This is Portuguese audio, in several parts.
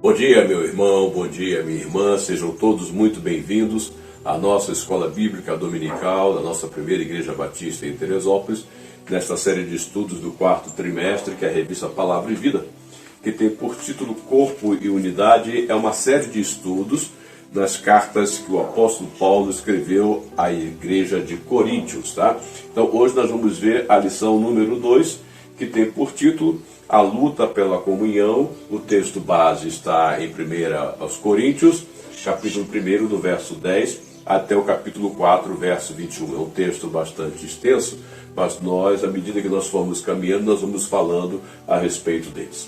Bom dia, meu irmão, bom dia, minha irmã, sejam todos muito bem-vindos à nossa Escola Bíblica Dominical, da nossa primeira Igreja Batista em Teresópolis, nesta série de estudos do quarto trimestre, que é a revista Palavra e Vida, que tem por título Corpo e Unidade. É uma série de estudos nas cartas que o apóstolo Paulo escreveu à Igreja de Coríntios, tá? Então, hoje nós vamos ver a lição número 2, que tem por título A Luta pela Comunhão. O texto base está em 1 aos Coríntios, capítulo 1, do verso 10 até o capítulo 4, verso 21. É um texto bastante extenso, mas nós, à medida que nós formos caminhando, nós vamos falando a respeito deles.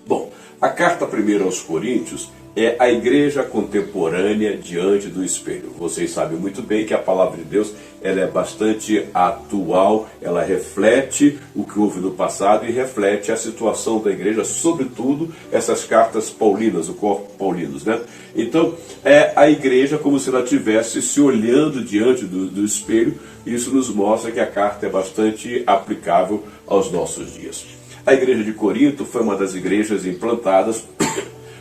Bom, a carta 1 aos Coríntios é a igreja contemporânea diante do espelho. Vocês sabem muito bem que a palavra de Deus ela é bastante atual, ela reflete o que houve no passado e reflete a situação da igreja, sobretudo essas cartas paulinas, o corpo paulinos, né? Então, é a igreja como se ela estivesse se olhando diante do espelho. Isso nos mostra que a carta é bastante aplicável aos nossos dias. A igreja de Corinto foi uma das igrejas implantadas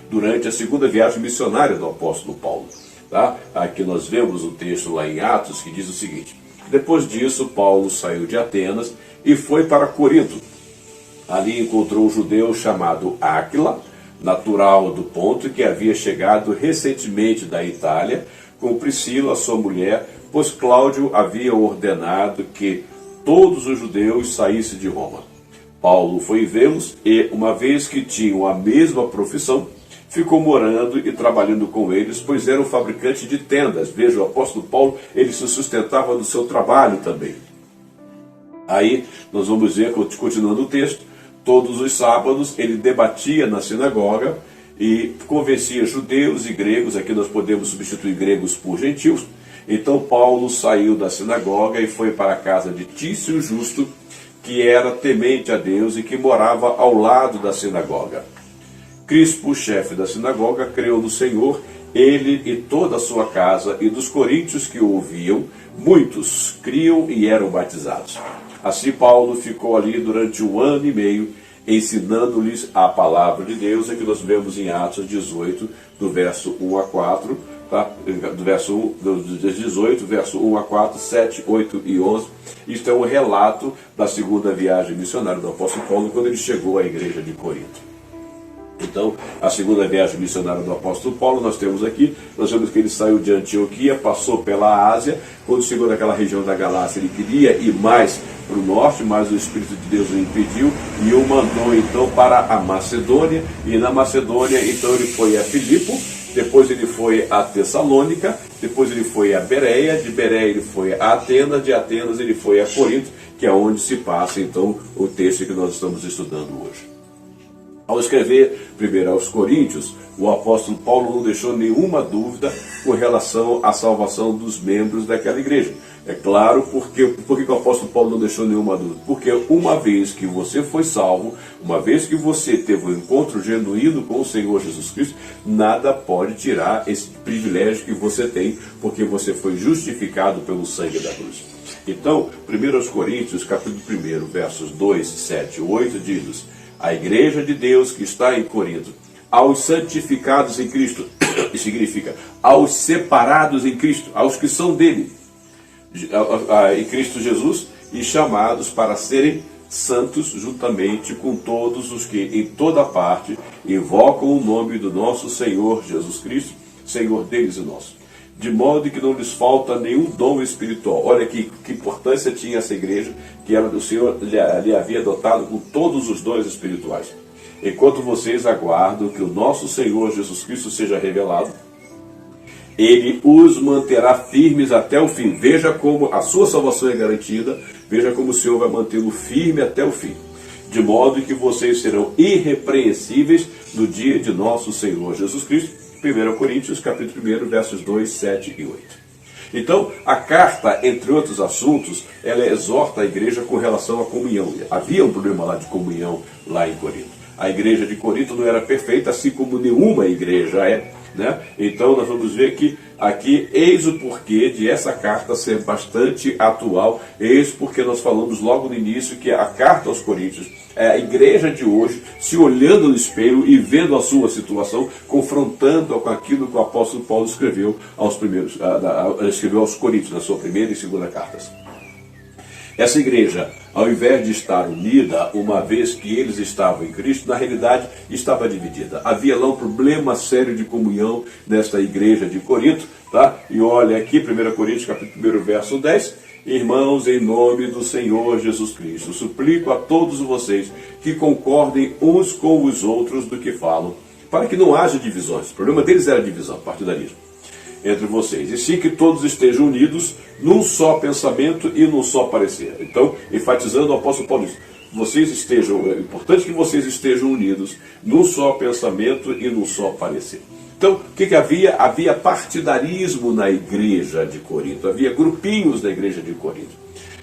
durante a segunda viagem missionária do apóstolo Paulo. Tá? Aqui nós vemos um texto lá em Atos que diz o seguinte: depois disso, Paulo saiu de Atenas e foi para Corinto. Ali encontrou um judeu chamado Áquila, natural do Ponto, que havia chegado recentemente da Itália, com Priscila, sua mulher, pois Cláudio havia ordenado que todos os judeus saíssem de Roma. Paulo foi vê-los e, uma vez que tinham a mesma profissão, ficou morando e trabalhando com eles, pois era um fabricante de tendas. Veja, o apóstolo Paulo, ele se sustentava do seu trabalho também. Aí, nós vamos ver, continuando o texto, todos os sábados ele debatia na sinagoga e convencia judeus e gregos. Aqui nós podemos substituir gregos por gentios. Então Paulo saiu da sinagoga e foi para a casa de Tício Justo, que era temente a Deus e que morava ao lado da sinagoga. Crispo, chefe da sinagoga, creu no Senhor, ele e toda a sua casa, e dos coríntios que o ouviam, muitos criam e eram batizados. Assim Paulo ficou ali durante 1 ano e meio, ensinando-lhes a palavra de Deus. Aqui nós vemos em Atos 18, do verso 1 a 4, tá? Do verso 1, do 18, verso 1 a 4, 7, 8 e 11. Isto é um relato da segunda viagem missionária do apóstolo Paulo, quando ele chegou à igreja de Corinto. Então, a segunda viagem missionária do apóstolo Paulo, nós temos aqui, nós vemos que ele saiu de Antioquia, passou pela Ásia. Quando chegou naquela região da Galácia, ele queria ir mais para o norte, mas o Espírito de Deus o impediu e o mandou então para a Macedônia. E na Macedônia, então, ele foi a Filipo, depois ele foi a Tessalônica, depois ele foi a Bereia, de Bereia ele foi a Atenas, de Atenas ele foi a Corinto, que é onde se passa então o texto que nós estamos estudando hoje. Ao escrever 1 aos Coríntios, o apóstolo Paulo não deixou nenhuma dúvida com relação à salvação dos membros daquela igreja. É claro, por que o apóstolo Paulo não deixou nenhuma dúvida? Porque uma vez que você foi salvo, uma vez que você teve um encontro genuíno com o Senhor Jesus Cristo, nada pode tirar esse privilégio que você tem, porque você foi justificado pelo sangue da cruz. Então, 1 aos Coríntios, capítulo 1, versos 2, 7 e 8, diz: a igreja de Deus que está em Corinto, aos santificados em Cristo, que significa aos separados em Cristo, aos que são dele, em Cristo Jesus, e chamados para serem santos juntamente com todos os que em toda parte invocam o nome do nosso Senhor Jesus Cristo, Senhor deles e nosso. De modo que não lhes falta nenhum dom espiritual. Olha que importância tinha essa igreja, que o Senhor lhe havia dotado com todos os dons espirituais. Enquanto vocês aguardam que o nosso Senhor Jesus Cristo seja revelado, ele os manterá firmes até o fim. Veja como a sua salvação é garantida, veja como o Senhor vai mantê-lo firme até o fim. De modo que vocês serão irrepreensíveis no dia de nosso Senhor Jesus Cristo. 1 Coríntios, capítulo 1, versos 2, 7 e 8. Então, a carta, entre outros assuntos, ela exorta a igreja com relação à comunhão. Havia um problema lá de comunhão lá em Corinto. A igreja de Corinto não era perfeita, assim como nenhuma igreja é, né? Então nós vamos ver que aqui, eis o porquê de essa carta ser bastante atual, eis porque nós falamos logo no início que a carta aos Coríntios é a igreja de hoje se olhando no espelho e vendo a sua situação, confrontando com aquilo que o apóstolo Paulo escreveu aos Coríntios, na sua primeira e segunda cartas. Essa igreja, ao invés de estar unida, uma vez que eles estavam em Cristo, na realidade estava dividida. Havia lá um problema sério de comunhão nesta igreja de Corinto, tá? E olha aqui, 1 Coríntios, capítulo 1, verso 10, irmãos, em nome do Senhor Jesus Cristo, suplico a todos vocês que concordem uns com os outros do que falam, para que não haja divisões. O problema deles era divisão, partidarismo entre vocês, e sim que todos estejam unidos num só pensamento e num só parecer. Então, enfatizando o apóstolo Paulo, é importante que vocês estejam unidos num só pensamento e num só parecer. Então, o que havia? Havia partidarismo na igreja de Corinto, havia grupinhos na igreja de Corinto.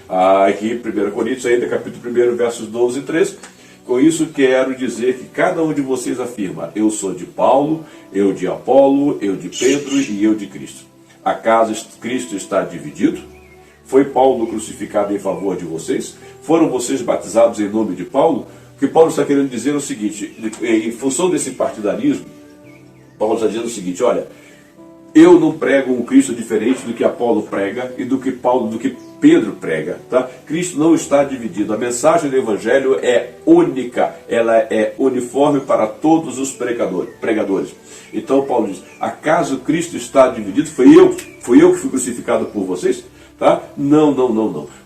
Aqui, 1 Coríntios, ainda capítulo 1, versos 12 e 13, com isso quero dizer que cada um de vocês afirma, eu sou de Paulo, eu de Apolo, eu de Pedro e eu de Cristo. Acaso Cristo está dividido? Foi Paulo crucificado em favor de vocês? Foram vocês batizados em nome de Paulo? O que Paulo está querendo dizer é o seguinte, em função desse partidarismo, Paulo está dizendo o seguinte, olha, eu não prego um Cristo diferente do que Apolo prega e do que Pedro prega, tá? Cristo não está dividido. A mensagem do Evangelho é única, ela é uniforme para todos os pregadores. Então Paulo diz, acaso Cristo está dividido? Fui eu que fui crucificado por vocês? Tá? Não.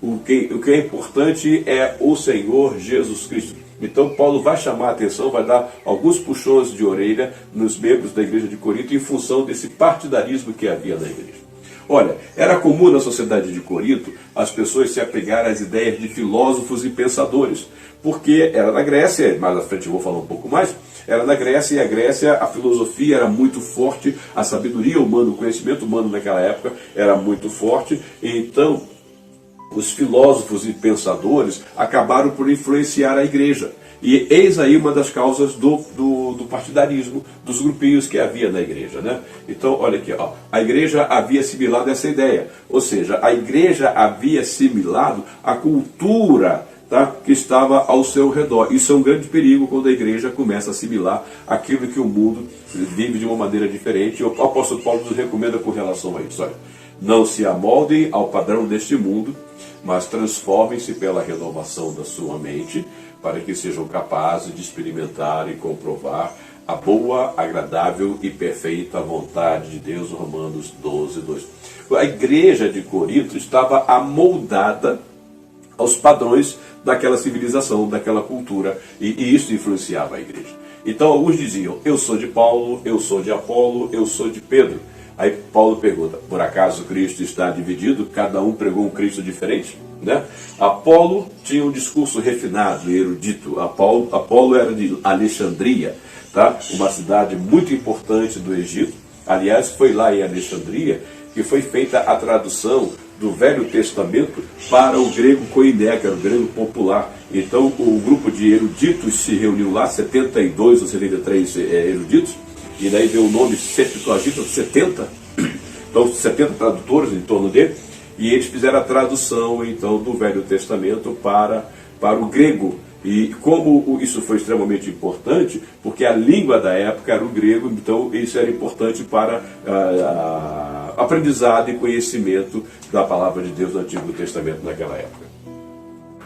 O que é importante é o Senhor Jesus Cristo. Então Paulo vai chamar a atenção, vai dar alguns puxões de orelha nos membros da igreja de Corinto em função desse partidarismo que havia na igreja. Olha, era comum na sociedade de Corinto as pessoas se apegarem às ideias de filósofos e pensadores, porque era na Grécia, mais à frente eu vou falar um pouco mais, era na Grécia, e a Grécia, a filosofia era muito forte, a sabedoria humana, o conhecimento humano naquela época era muito forte, então os filósofos e pensadores acabaram por influenciar a igreja. E eis aí uma das causas do partidarismo, dos grupinhos que havia na igreja, né? Então, olha aqui, ó, a igreja havia assimilado essa ideia, ou seja, a igreja havia assimilado a cultura, tá, que estava ao seu redor. Isso é um grande perigo quando a igreja começa a assimilar aquilo que o mundo vive de uma maneira diferente. O apóstolo Paulo nos recomenda com relação a isso. Olha, não se amoldem ao padrão deste mundo, mas transformem-se pela renovação da sua mente, para que sejam capazes de experimentar e comprovar a boa, agradável e perfeita vontade de Deus, Romanos 12, 2. A igreja de Corinto estava amoldada aos padrões daquela civilização, daquela cultura, e isso influenciava a igreja. Então alguns diziam, eu sou de Paulo, eu sou de Apolo, eu sou de Pedro. Aí Paulo pergunta, por acaso Cristo está dividido? Cada um pregou um Cristo diferente? Né? Apolo tinha um discurso refinado e erudito. Apolo era de Alexandria, tá? Uma cidade muito importante do Egito. Aliás, foi lá em Alexandria que foi feita a tradução do Velho Testamento para o grego koiné, que era o grego popular. Então o grupo de eruditos se reuniu lá, 72 ou 73 eruditos, e daí deu o nome Septuaginta, 70, então 70 tradutores em torno dele, e eles fizeram a tradução então do Velho Testamento para o grego. E como isso foi extremamente importante, porque a língua da época era o grego, então isso era importante para aprendizado e conhecimento da palavra de Deus no Antigo Testamento naquela época.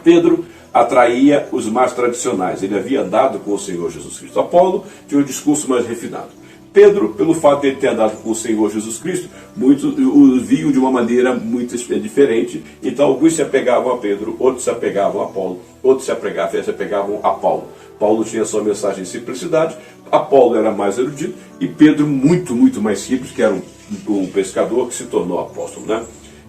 Pedro atraía os mais tradicionais, ele havia andado com o Senhor Jesus Cristo. Apolo tinha um discurso mais refinado. Pedro, pelo fato de ele ter andado com o Senhor Jesus Cristo, muitos o viam de uma maneira muito diferente. Então alguns se apegavam a Pedro, outros se apegavam a Apolo, outros se apegavam a Paulo. Paulo tinha sua mensagem em simplicidade, Apolo era mais erudito, e Pedro muito mais simples, que era um pescador que se tornou apóstolo, né?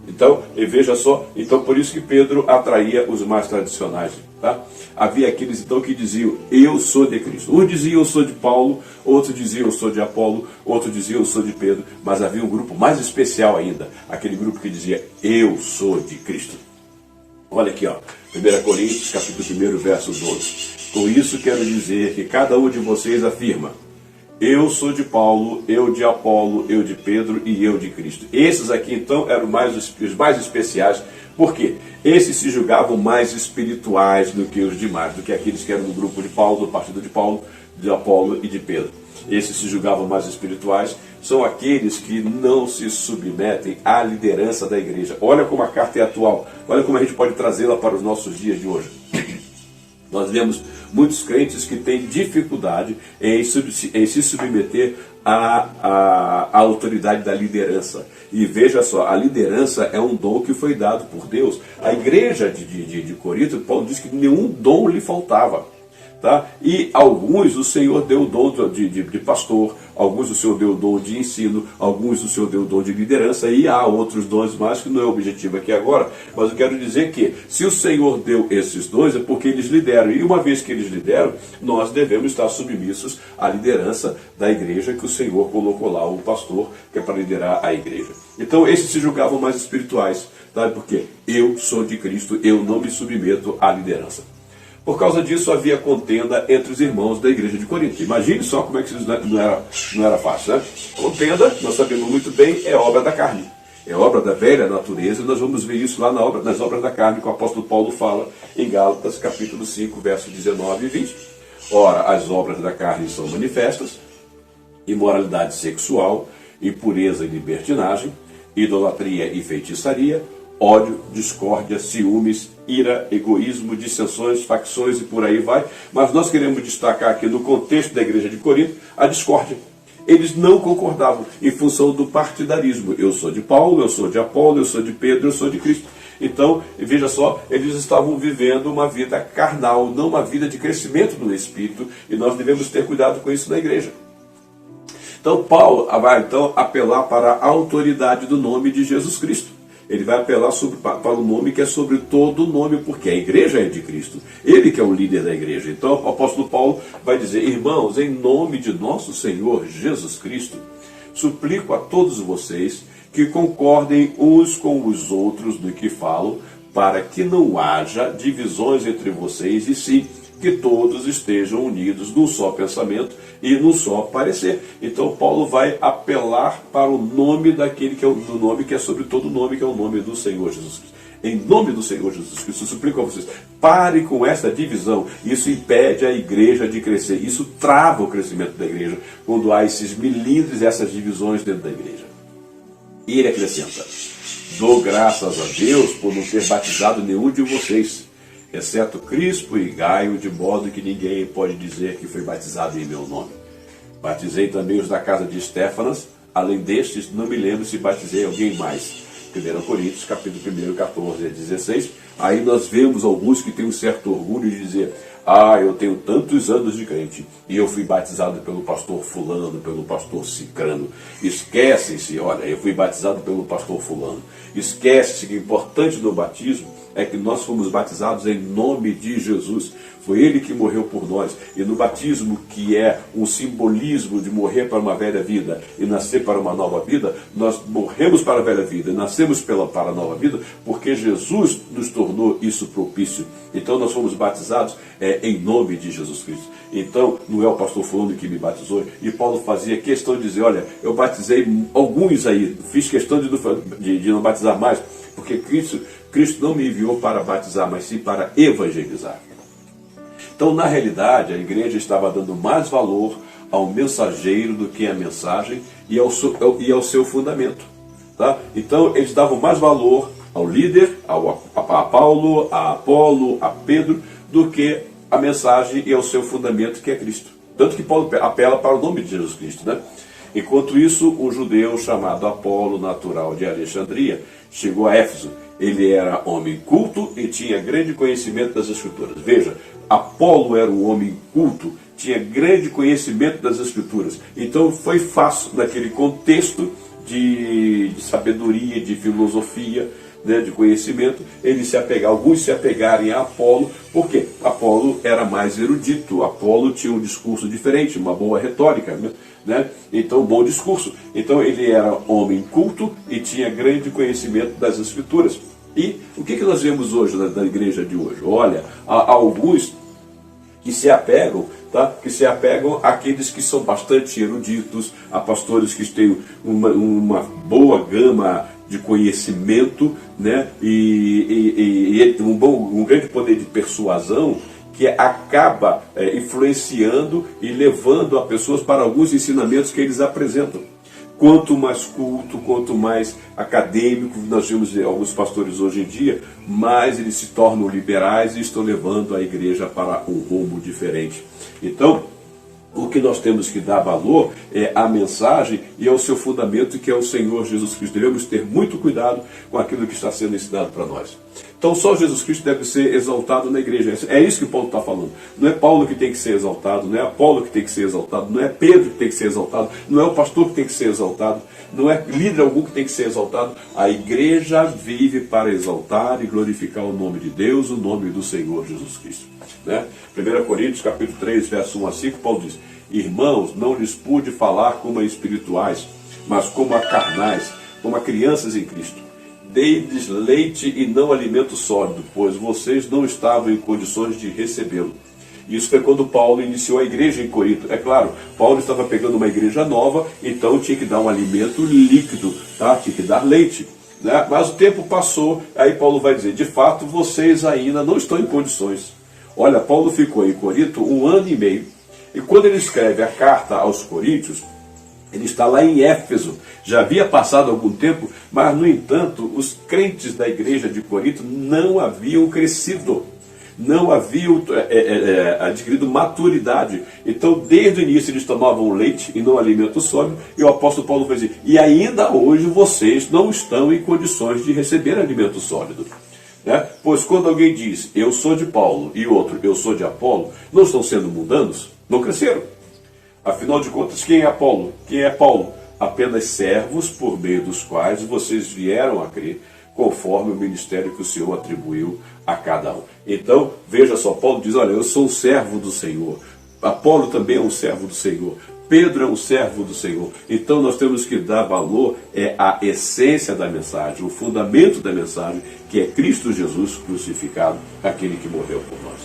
Então, veja só, então por isso que Pedro atraía os mais tradicionais, tá? Havia aqueles então que diziam, eu sou de Cristo. Um dizia, eu sou de Paulo, outro dizia, eu sou de Apolo, outro dizia, eu sou de Pedro, mas havia um grupo mais especial ainda, aquele grupo que dizia, eu sou de Cristo. Olha aqui, ó, 1 Coríntios, capítulo 1, verso 12. Com isso quero dizer que cada um de vocês afirma: eu sou de Paulo, eu de Apolo, eu de Pedro e eu de Cristo. Esses aqui então eram os mais especiais. Por quê? Esses se julgavam mais espirituais do que os demais, do que aqueles que eram do grupo de Paulo, do partido de Paulo, de Apolo e de Pedro. Esses se julgavam mais espirituais, são aqueles que não se submetem à liderança da igreja. Olha como a carta é atual, olha como a gente pode trazê-la para os nossos dias de hoje. Nós vemos muitos crentes que têm dificuldade em se submeter à autoridade da liderança. E veja só, a liderança é um dom que foi dado por Deus. A igreja de Corinto, Paulo diz que nenhum dom lhe faltava. Tá? E alguns o Senhor deu o dom de pastor, alguns o Senhor deu o dom de ensino, alguns o Senhor deu o dom de liderança, e há outros dons mais que não é o objetivo aqui agora, mas eu quero dizer que se o Senhor deu esses dons é porque eles lideram, e uma vez que eles lideram, nós devemos estar submissos à liderança da igreja que o Senhor colocou lá, o pastor, que é para liderar a igreja. Então esses se julgavam mais espirituais, tá? Porque eu sou de Cristo, eu não me submeto à liderança. Por causa disso havia contenda entre os irmãos da igreja de Corinto. Imagine só como é que isso não era fácil, né? Contenda, nós sabemos muito bem, é obra da carne. É obra da velha natureza, e nós vamos ver isso lá nas obras da carne, que o apóstolo Paulo fala em Gálatas, capítulo 5, versos 19 e 20. Ora, as obras da carne são manifestas: imoralidade sexual, impureza e libertinagem, idolatria e feitiçaria, ódio, discórdia, ciúmes, ira, egoísmo, dissensões, facções e por aí vai. Mas nós queremos destacar aqui no contexto da igreja de Corinto a discórdia. Eles não concordavam em função do partidarismo. Eu sou de Paulo, eu sou de Apolo, eu sou de Pedro, eu sou de Cristo. Então, veja só, eles estavam vivendo uma vida carnal, não uma vida de crescimento no Espírito, e nós devemos ter cuidado com isso na igreja. Então, Paulo vai apelar para a autoridade do nome de Jesus Cristo. Ele vai apelar para o nome que é sobre todo o nome, porque a igreja é de Cristo. Ele que é o líder da igreja. Então o apóstolo Paulo vai dizer: irmãos, em nome de nosso Senhor Jesus Cristo, suplico a todos vocês que concordem uns com os outros no que falam, para que não haja divisões entre vocês, e sim que todos estejam unidos num só pensamento e num só parecer. Então Paulo vai apelar para o nome daquele que é o nome que é sobre todo nome, que é o nome do Senhor Jesus Cristo. Em nome do Senhor Jesus Cristo, eu suplico a vocês, pare com essa divisão. Isso impede a igreja de crescer, isso trava o crescimento da igreja, quando há esses milímetros, essas divisões dentro da igreja. E ele acrescenta: dou graças a Deus por não ter batizado nenhum de vocês, exceto Crispo e Gaio, de modo que ninguém pode dizer que foi batizado em meu nome. Batizei também os da casa de Estéfanas, além destes, não me lembro se batizei alguém mais. 1 Coríntios, capítulo 1, 14 a 16. Aí nós vemos alguns que têm um certo orgulho de dizer: eu tenho tantos anos de crente, e eu fui batizado pelo pastor fulano, pelo pastor cicrano. Esquecem-se, olha, eu fui batizado pelo pastor fulano. Esquece-se que o importante do batismo é que nós fomos batizados em nome de Jesus. Foi Ele que morreu por nós. E no batismo, que é um simbolismo de morrer para uma velha vida e nascer para uma nova vida, nós morremos para a velha vida e nascemos para a nova vida, porque Jesus nos tornou isso propício. Então nós fomos batizados em nome de Jesus Cristo. Então não é o pastor fulano que me batizou. E Paulo fazia questão de dizer: olha, eu batizei alguns aí, fiz questão de não batizar mais, porque Cristo não me enviou para batizar, mas sim para evangelizar. Então, na realidade, a igreja estava dando mais valor ao mensageiro do que à mensagem e ao seu fundamento. Tá? Então, eles davam mais valor ao líder, a Paulo, a Apolo, a Pedro, do que a mensagem e ao seu fundamento, que é Cristo. Tanto que Paulo apela para o nome de Jesus Cristo, né? Enquanto isso, um judeu chamado Apolo, natural de Alexandria, chegou a Éfeso. Ele era homem culto e tinha grande conhecimento das Escrituras. Veja, Apolo era um homem culto, tinha grande conhecimento das Escrituras. Então foi fácil, naquele contexto de sabedoria, de filosofia, né, de conhecimento, alguns se apegarem a Apolo, porque Apolo era mais erudito, Apolo tinha um discurso diferente, uma boa retórica, né? Então, bom discurso. Então ele era homem culto e tinha grande conhecimento das Escrituras. E o que nós vemos hoje na igreja de hoje? Olha, há alguns que se apegam, tá? Que se apegam àqueles que são bastante eruditos, a pastores que têm uma boa gama de conhecimento, né? E um grande poder de persuasão, que acaba influenciando e levando a pessoas para alguns ensinamentos que eles apresentam. Quanto mais culto, quanto mais acadêmico, nós vemos alguns pastores hoje em dia, mais eles se tornam liberais e estão levando a igreja para um rumo diferente. Então, o que nós temos que dar valor é a mensagem e ao seu fundamento, que é o Senhor Jesus Cristo. Devemos ter muito cuidado com aquilo que está sendo ensinado para nós. Então só Jesus Cristo deve ser exaltado na igreja. É isso que Paulo está falando. Não é Paulo que tem que ser exaltado, não é Apolo que tem que ser exaltado, não é Pedro que tem que ser exaltado, não é o pastor que tem que ser exaltado, não é líder algum que tem que ser exaltado. A igreja vive para exaltar e glorificar o nome de Deus, o nome do Senhor Jesus Cristo. Né? 1 Coríntios capítulo 3, verso 1 a 5, Paulo diz: irmãos, não lhes pude falar como a espirituais, mas como a carnais, como a crianças em Cristo. Dei-lhes leite e não alimento sólido, pois vocês não estavam em condições de recebê-lo. Isso foi quando Paulo iniciou a igreja em Corinto. É claro, Paulo estava pegando uma igreja nova, então tinha que dar um alimento líquido, tá? Tinha que dar leite. Né? Mas o tempo passou, aí Paulo vai dizer: de fato, vocês ainda não estão em condições. Olha, Paulo ficou em Corinto 1 ano e meio, e quando ele escreve a carta aos Coríntios, ele está lá em Éfeso. Já havia passado algum tempo, mas, no entanto, os crentes da igreja de Corinto não haviam crescido, não haviam adquirido maturidade. Então, desde o início, eles tomavam leite e não alimento sólido, e o apóstolo Paulo vai dizer: e ainda hoje vocês não estão em condições de receber alimento sólido. Né? Pois quando alguém diz, eu sou de Paulo, e outro, eu sou de Apolo, não estão sendo mundanos? Não cresceram. Afinal de contas, quem é Apolo? Quem é Paulo? Apenas servos por meio dos quais vocês vieram a crer, conforme o ministério que o Senhor atribuiu a cada um. Então, veja só, Paulo diz: olha, eu sou um servo do Senhor. Apolo também é um servo do Senhor. Pedro é um servo do Senhor. Então nós temos que dar valor à essência da mensagem, o fundamento da mensagem, que é Cristo Jesus crucificado, aquele que morreu por nós.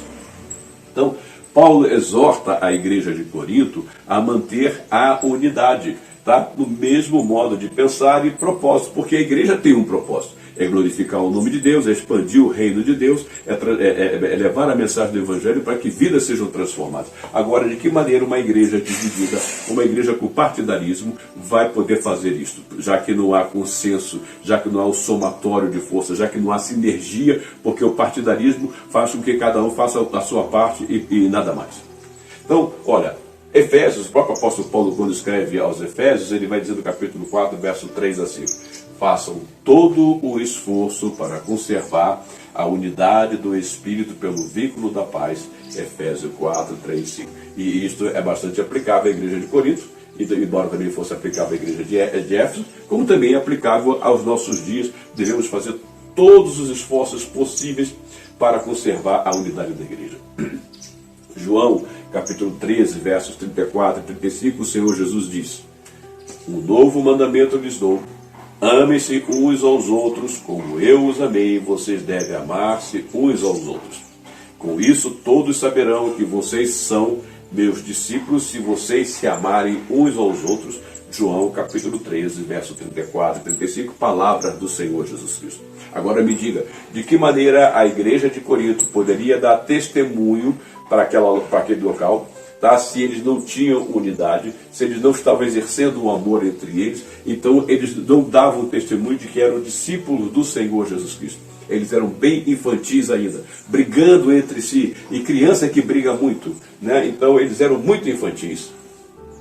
Então, Paulo exorta a igreja de Corinto a manter a unidade, tá? No mesmo modo de pensar e propósito, porque a igreja tem um propósito: é glorificar o nome de Deus, é expandir o reino de Deus, é levar a mensagem do Evangelho para que vidas sejam transformadas. Agora, de que maneira uma igreja dividida, uma igreja com partidarismo, vai poder fazer isso? Já que não há consenso, já que não há o somatório de forças, já que não há sinergia, porque o partidarismo faz com que cada um faça a sua parte e nada mais. Então, olha, Efésios, o próprio apóstolo Paulo, quando escreve aos Efésios, ele vai dizer no capítulo 4, verso 3 a 5: façam todo o esforço para conservar a unidade do Espírito pelo vínculo da paz. Efésios 4, 3, 5. E isto é bastante aplicável à igreja de Corinto, embora também fosse aplicável à igreja de Éfeso, como também é aplicável aos nossos dias. Devemos fazer todos os esforços possíveis para conservar a unidade da igreja. João, capítulo 13, versos 34 e 35, o Senhor Jesus diz: um novo mandamento lhes dou: amem-se uns aos outros, como eu os amei, vocês devem amar-se uns aos outros. Com isso todos saberão que vocês são meus discípulos, se vocês se amarem uns aos outros. João capítulo 13, verso 34 e 35, palavras do Senhor Jesus Cristo. Agora me diga, de que maneira a igreja de Corinto poderia dar testemunho para aquele local, tá? Se eles não tinham unidade, se eles não estavam exercendo um amor entre eles, então eles não davam testemunho de que eram discípulos do Senhor Jesus Cristo. Eles eram bem infantis ainda, brigando entre si, e criança que briga muito, né? Então eles eram muito infantis.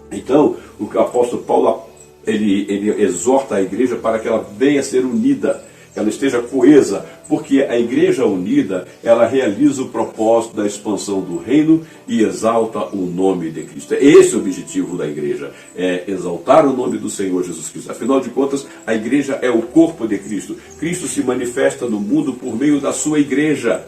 Então o apóstolo Paulo ele exorta a igreja para que ela venha a ser unida, que ela esteja coesa, porque a igreja unida, ela realiza o propósito da expansão do reino e exalta o nome de Cristo. Esse é o objetivo da igreja, é exaltar o nome do Senhor Jesus Cristo. Afinal de contas, a igreja é o corpo de Cristo. Cristo se manifesta no mundo por meio da sua igreja.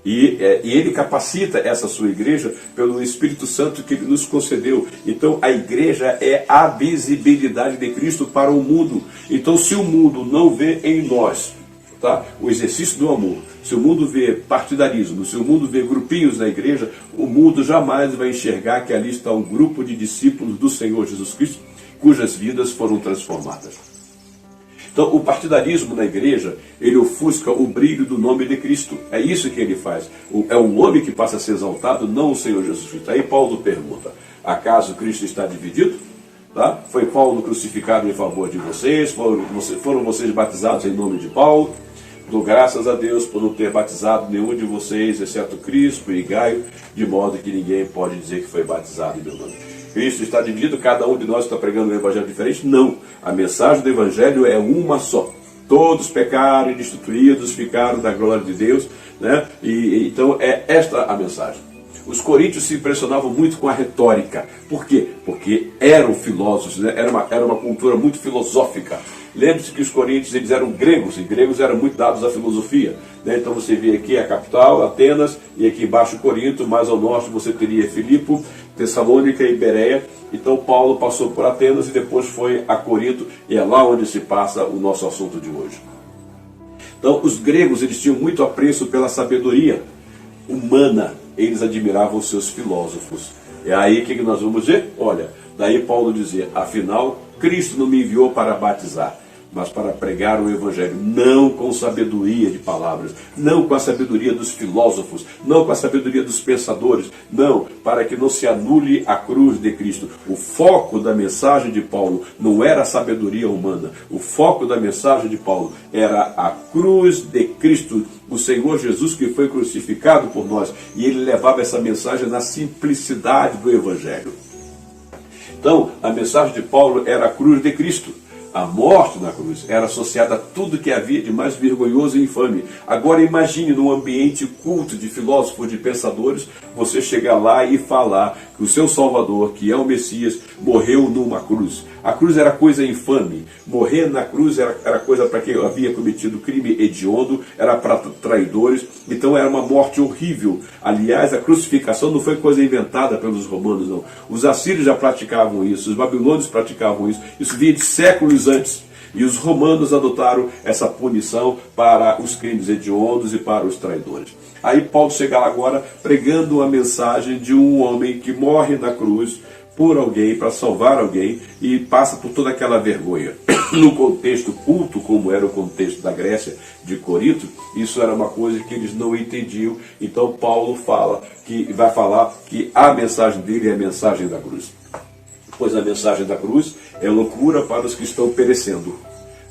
E ele capacita essa sua igreja pelo Espírito Santo que ele nos concedeu. Então a igreja é a visibilidade de Cristo para o mundo. Então, se o mundo não vê em nós tá? O exercício do amor. Se o mundo vê partidarismo, se o mundo vê grupinhos na igreja, o mundo jamais vai enxergar que ali está um grupo de discípulos do Senhor Jesus Cristo, cujas vidas foram transformadas. Então, o partidarismo na igreja, ele ofusca o brilho do nome de Cristo. É isso que ele faz. É o nome que passa a ser exaltado, não o Senhor Jesus Cristo. Aí Paulo pergunta, acaso Cristo está dividido? Tá? Foi Paulo crucificado em favor de vocês? Foram vocês batizados em nome de Paulo? Dou graças a Deus por não ter batizado nenhum de vocês, exceto Crispo e Gaio, de modo que ninguém pode dizer que foi batizado em meu nome. Cristo está dividido, cada um de nós está pregando um evangelho diferente? Não. A mensagem do evangelho é uma só. Todos pecaram e destituídos ficaram da glória de Deus, né? Então é esta a mensagem. Os coríntios se impressionavam muito com a retórica. Por quê? Porque eram filósofos, né? Era uma cultura muito filosófica. Lembre-se que os coríntios eles eram gregos, e gregos eram muito dados à filosofia, né? Então você vê aqui a capital, Atenas, e aqui embaixo Corinto, mais ao norte você teria Filipe, Tessalônica e Bereia. Então Paulo passou por Atenas e depois foi a Corinto, e é lá onde se passa o nosso assunto de hoje. Então os gregos eles tinham muito apreço pela sabedoria humana, eles admiravam os seus filósofos. É aí que nós vamos ver, olha, daí Paulo dizia, afinal Cristo não me enviou para batizar, mas para pregar o Evangelho, não com sabedoria de palavras, não com a sabedoria dos filósofos, não com a sabedoria dos pensadores, não, para que não se anule a cruz de Cristo. O foco da mensagem de Paulo não era a sabedoria humana, o foco da mensagem de Paulo era a cruz de Cristo, o Senhor Jesus que foi crucificado por nós, e ele levava essa mensagem na simplicidade do Evangelho. Então, a mensagem de Paulo era a cruz de Cristo. A morte na cruz era associada a tudo que havia de mais vergonhoso e infame. Agora imagine num ambiente culto de filósofos, de pensadores, você chegar lá e falar que o seu Salvador, que é o Messias, morreu numa cruz. A cruz era coisa infame. Morrer na cruz era coisa para quem havia cometido crime hediondo, era para traidores. Então era uma morte horrível. Aliás, a crucificação não foi coisa inventada pelos romanos, não. Os assírios já praticavam isso, os babilônios praticavam isso. Isso vinha de séculos antes. E os romanos adotaram essa punição para os crimes hediondos e para os traidores. Aí Paulo chega lá agora pregando a mensagem de um homem que morre na cruz por alguém, para salvar alguém, e passa por toda aquela vergonha. No contexto culto, como era o contexto da Grécia, de Corinto, isso era uma coisa que eles não entendiam. Então Paulo vai falar que a mensagem dele é a mensagem da cruz. Pois a mensagem da cruz é loucura para os que estão perecendo,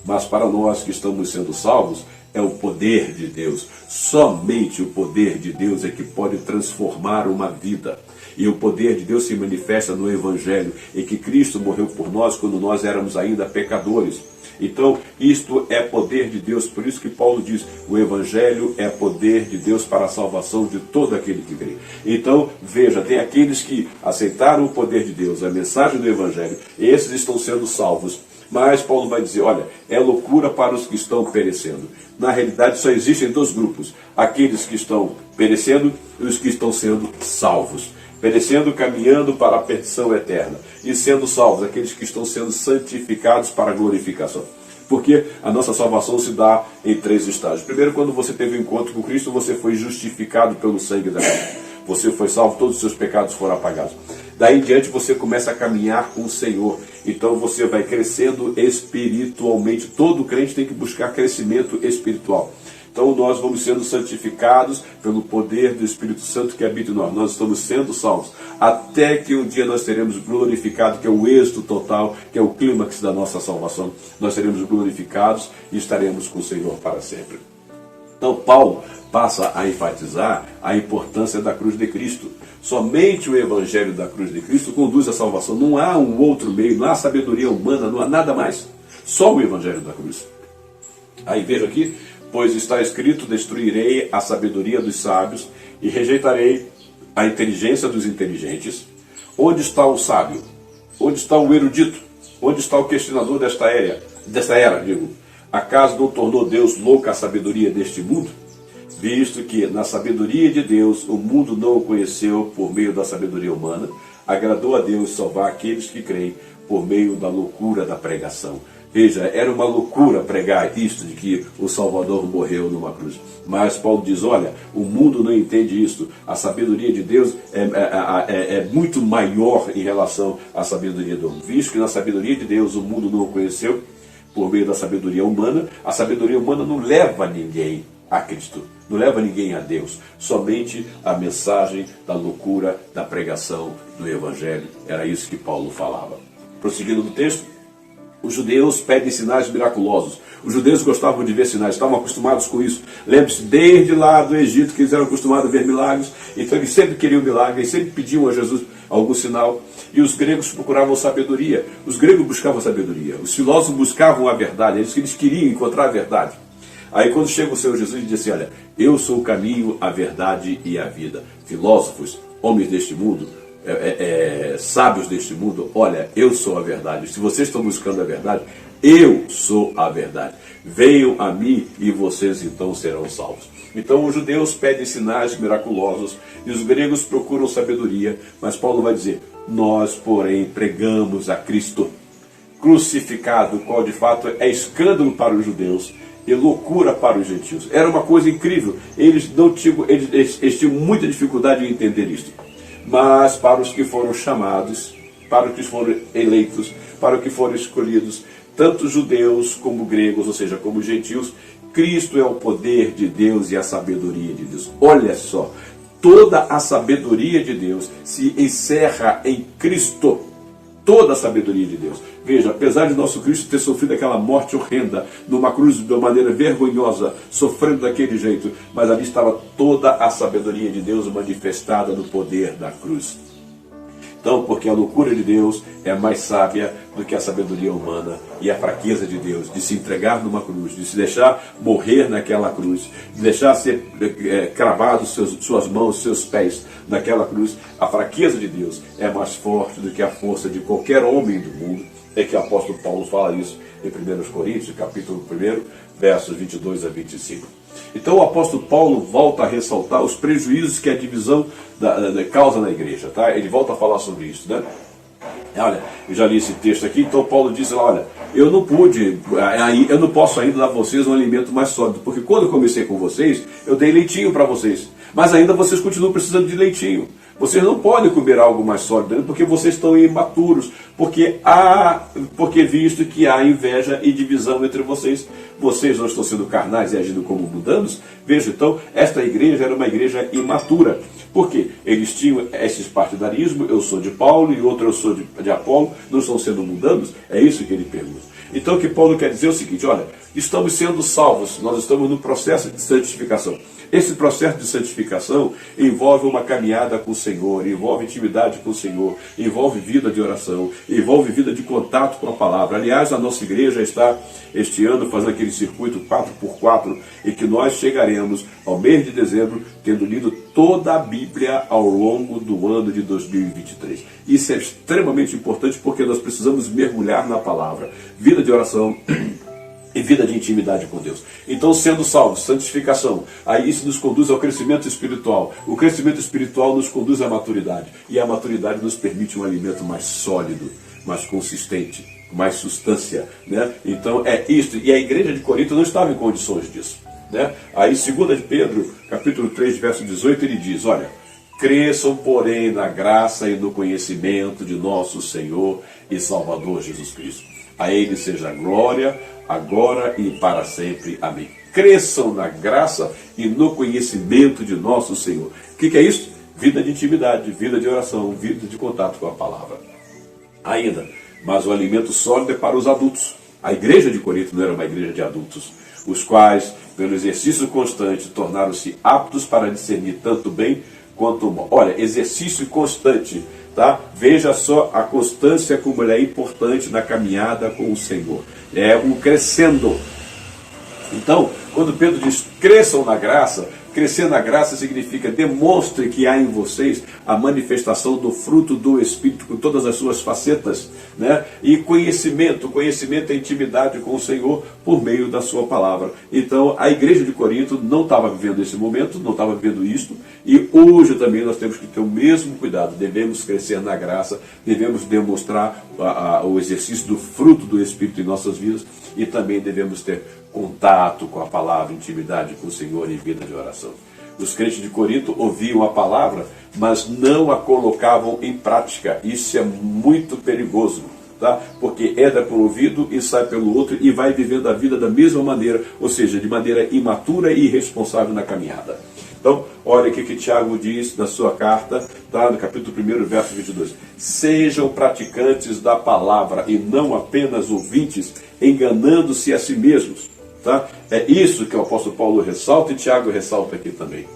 mas para nós que estamos sendo salvos, é o poder de Deus. Somente o poder de Deus é que pode transformar uma vida. E o poder de Deus se manifesta no Evangelho, em que Cristo morreu por nós quando nós éramos ainda pecadores. Então, isto é poder de Deus, por isso que Paulo diz, o Evangelho é poder de Deus para a salvação de todo aquele que crê. Então, veja, tem aqueles que aceitaram o poder de Deus, a mensagem do Evangelho, esses estão sendo salvos. Mas Paulo vai dizer, olha, é loucura para os que estão perecendo. Na realidade só existem dois grupos, aqueles que estão perecendo e os que estão sendo salvos. Perecendo, caminhando para a perdição eterna, e sendo salvos, aqueles que estão sendo santificados para a glorificação. Porque a nossa salvação se dá em três estágios. Primeiro, quando você teve um encontro com Cristo, você foi justificado pelo sangue da cruz. Você foi salvo, todos os seus pecados foram apagados. Daí em diante você começa a caminhar com o Senhor. Então você vai crescendo espiritualmente. Todo crente tem que buscar crescimento espiritual. Então nós vamos sendo santificados pelo poder do Espírito Santo que habita em nós. Nós estamos sendo salvos. Até que um dia nós seremos glorificados, que é o êxito total, que é o clímax da nossa salvação. Nós seremos glorificados e estaremos com o Senhor para sempre. Então Paulo passa a enfatizar a importância da cruz de Cristo. Somente o Evangelho da cruz de Cristo conduz à salvação. Não há um outro meio, não há sabedoria humana, não há nada mais. Só o Evangelho da cruz. Aí veja aqui, pois está escrito, destruirei a sabedoria dos sábios e rejeitarei a inteligência dos inteligentes. Onde está o sábio? Onde está o erudito? Onde está o questionador desta era? Acaso não tornou Deus louca a sabedoria deste mundo? Visto que na sabedoria de Deus o mundo não o conheceu por meio da sabedoria humana, agradou a Deus salvar aqueles que creem por meio da loucura da pregação. Veja, era uma loucura pregar isto de que o Salvador morreu numa cruz. Mas Paulo diz, olha, o mundo não entende isso. A sabedoria de Deus é muito maior em relação à sabedoria do homem. Visto que na sabedoria de Deus o mundo não o conheceu por meio da sabedoria humana, a sabedoria humana não leva ninguém a Cristo, não leva ninguém a Deus, somente a mensagem da loucura da pregação do Evangelho. Era isso que Paulo falava. Prosseguindo no texto, os judeus pedem sinais miraculosos. Os judeus gostavam de ver sinais, estavam acostumados com isso. Lembre-se, desde lá do Egito, que eles eram acostumados a ver milagres, então eles sempre queriam milagres, eles sempre pediam a Jesus algum sinal. E os gregos procuravam sabedoria. Os gregos buscavam sabedoria. Os filósofos buscavam a verdade, eles queriam encontrar a verdade. Aí quando chega o Senhor Jesus e diz assim, olha, eu sou o caminho, a verdade e a vida. Filósofos, homens deste mundo, sábios deste mundo, olha, eu sou a verdade. Se vocês estão buscando a verdade, eu sou a verdade. Venham a mim e vocês então serão salvos. Então os judeus pedem sinais miraculosos e os gregos procuram sabedoria, mas Paulo vai dizer, nós porém pregamos a Cristo crucificado, qual de fato é escândalo para os judeus e loucura para os gentios. Era uma coisa incrível, eles tinham muita dificuldade em entender isto. Mas para os que foram chamados, para os que foram eleitos, para os que foram escolhidos, tanto judeus como gregos, ou seja, como gentios, Cristo é o poder de Deus e a sabedoria de Deus. Olha só, toda a sabedoria de Deus se encerra em Cristo. Toda a sabedoria de Deus. Veja, apesar de nosso Cristo ter sofrido aquela morte horrenda, numa cruz de uma maneira vergonhosa, sofrendo daquele jeito, mas ali estava toda a sabedoria de Deus manifestada no poder da cruz. Então, porque a loucura de Deus é mais sábia do que a sabedoria humana e a fraqueza de Deus, de se entregar numa cruz, de se deixar morrer naquela cruz, de deixar ser cravado suas mãos, seus pés naquela cruz, a fraqueza de Deus é mais forte do que a força de qualquer homem do mundo. É que o apóstolo Paulo fala isso em 1 Coríntios, capítulo 1, versos 22 a 25. Então o apóstolo Paulo volta a ressaltar os prejuízos que a divisão causa na igreja, tá? Ele volta a falar sobre isso, né? Olha, eu já li esse texto aqui, então Paulo diz, olha, eu não posso ainda dar a vocês um alimento mais sólido, porque quando eu comecei com vocês, eu dei leitinho para vocês, mas ainda vocês continuam precisando de leitinho. Vocês não podem comer algo mais sólido, porque vocês estão imaturos, porque visto que há inveja e divisão entre vocês, vocês não estão sendo carnais e agindo como mundanos. Veja, então, esta igreja era uma igreja imatura. Por quê? Eles tinham esse partidarismo, eu sou de Paulo e outro eu sou de Apolo, não estão sendo mundanos? É isso que ele pergunta. Então o que Paulo quer dizer é o seguinte, olha, estamos sendo salvos, nós estamos no processo de santificação. Esse processo de santificação envolve uma caminhada com o Senhor, envolve intimidade com o Senhor, envolve vida de oração, envolve vida de contato com a palavra. Aliás, a nossa igreja está este ano fazendo aquele circuito 4x4 em que nós chegaremos ao mês de dezembro tendo lido toda a Bíblia ao longo do ano de 2023. Isso é extremamente importante porque nós precisamos mergulhar na palavra. Vida de oração e vida de intimidade com Deus. Então, sendo salvos, santificação, aí isso nos conduz ao crescimento espiritual. O crescimento espiritual nos conduz à maturidade. E a maturidade nos permite um alimento mais sólido, mais consistente, mais substância, né? Então, é isto. E a igreja de Corinto não estava em condições disso, né? Aí, 2 de Pedro, capítulo 3, verso 18, ele diz, olha, cresçam, porém, na graça e no conhecimento de nosso Senhor e Salvador Jesus Cristo. A Ele seja a glória, agora e para sempre. Amém. Cresçam na graça e no conhecimento de nosso Senhor. O que é isso? Vida de intimidade, vida de oração, vida de contato com a palavra. Ainda, mas o alimento sólido é para os adultos. A igreja de Corinto não era uma igreja de adultos, os quais, pelo exercício constante, tornaram-se aptos para discernir tanto bem quanto o mal. Olha, exercício constante. Tá? Veja só a constância como ela é importante na caminhada com o Senhor. É um crescendo. Então, quando Pedro diz cresçam na graça, Crescer na graça significa demonstre que há em vocês a manifestação do fruto do Espírito com todas as suas facetas, né? E conhecimento é intimidade com o Senhor por meio da sua palavra. Então a igreja de Corinto não estava vivendo esse momento, não estava vivendo isto, e hoje também nós temos que ter o mesmo cuidado. Devemos crescer na graça, devemos demonstrar o exercício do fruto do Espírito em nossas vidas, e também devemos ter contato com a palavra, intimidade com o Senhor e vida de oração. Os crentes de Corinto ouviam a palavra, mas não a colocavam em prática. Isso é muito perigoso, tá? Porque entra por um ouvido e sai pelo outro e vai vivendo a vida da mesma maneira, ou seja, de maneira imatura e irresponsável na caminhada. Então, olha o que Tiago diz na sua carta, tá? No capítulo 1, verso 22. Sejam praticantes da palavra e não apenas ouvintes, enganando-se a si mesmos. Tá? É isso que o apóstolo Paulo ressalta e Tiago ressalta aqui também.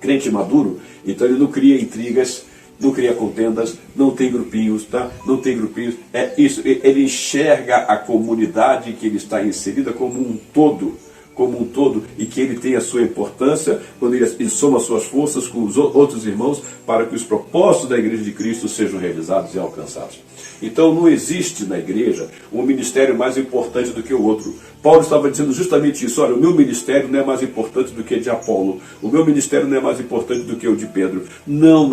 Crente maduro, então ele não cria intrigas, não cria contendas, não tem grupinhos, tá? Não tem grupinhos. É isso, ele enxerga a comunidade que ele está inserida como um todo, e que ele tem a sua importância quando ele soma suas forças com os outros irmãos para que os propósitos da igreja de Cristo sejam realizados e alcançados. Então não existe na igreja um ministério mais importante do que o outro. Paulo estava dizendo justamente isso. Olha, o meu ministério não é mais importante do que o de Apolo. O meu ministério não é mais importante do que o de Pedro. Não.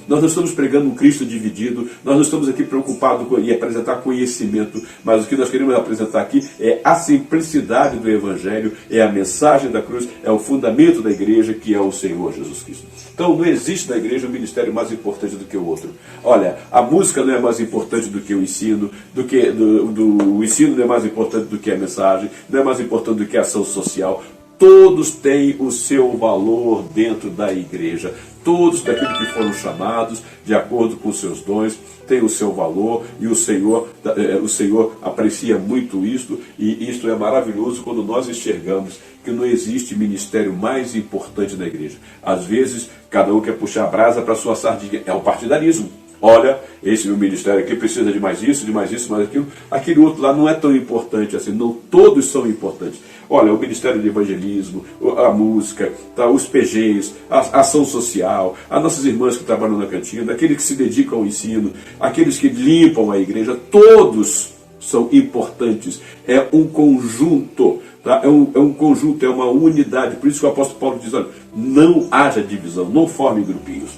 Nós não estamos pregando um Cristo dividido. Nós não estamos aqui preocupados em apresentar conhecimento. Mas o que nós queremos apresentar aqui é a simplicidade do Evangelho, é a mensagem da cruz, é o fundamento da igreja, que é o Senhor Jesus Cristo. Então não existe na igreja um ministério mais importante do que o outro. Olha, a música não é mais importante do que o ensino, o ensino não é mais importante do que a mensagem, não é mais importante do que a ação social. Todos têm o seu valor dentro da igreja. Todos daqueles que foram chamados de acordo com os seus dons têm o seu valor, e o Senhor aprecia muito isto, e isto é maravilhoso quando nós enxergamos que não existe ministério mais importante na igreja. Às vezes, cada um quer puxar a brasa para a sua sardinha. É o partidarismo. Olha, esse meu ministério aqui precisa de mais isso, mais aquilo. Aquele outro lá não é tão importante assim. Não, todos são importantes. Olha, o ministério de evangelismo, a música, tá, os PGs, a ação social, as nossas irmãs que trabalham na cantina, aqueles que se dedicam ao ensino, aqueles que limpam a igreja, todos são importantes. É um conjunto, tá? É um conjunto, é uma unidade. Por isso que o apóstolo Paulo diz, olha, não haja divisão, não formem grupinhos.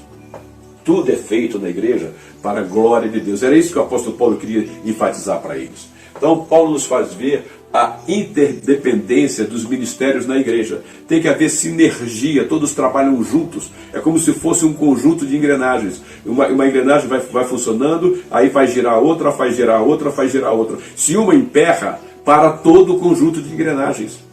Tudo é feito na igreja para a glória de Deus. Era isso que o apóstolo Paulo queria enfatizar para eles. Então, Paulo nos faz ver a interdependência dos ministérios na igreja. Tem que haver sinergia, todos trabalham juntos. É como se fosse um conjunto de engrenagens. Uma engrenagem vai funcionando, aí faz girar outra, faz girar outra, faz girar outra. Se uma emperra, para todo o conjunto de engrenagens.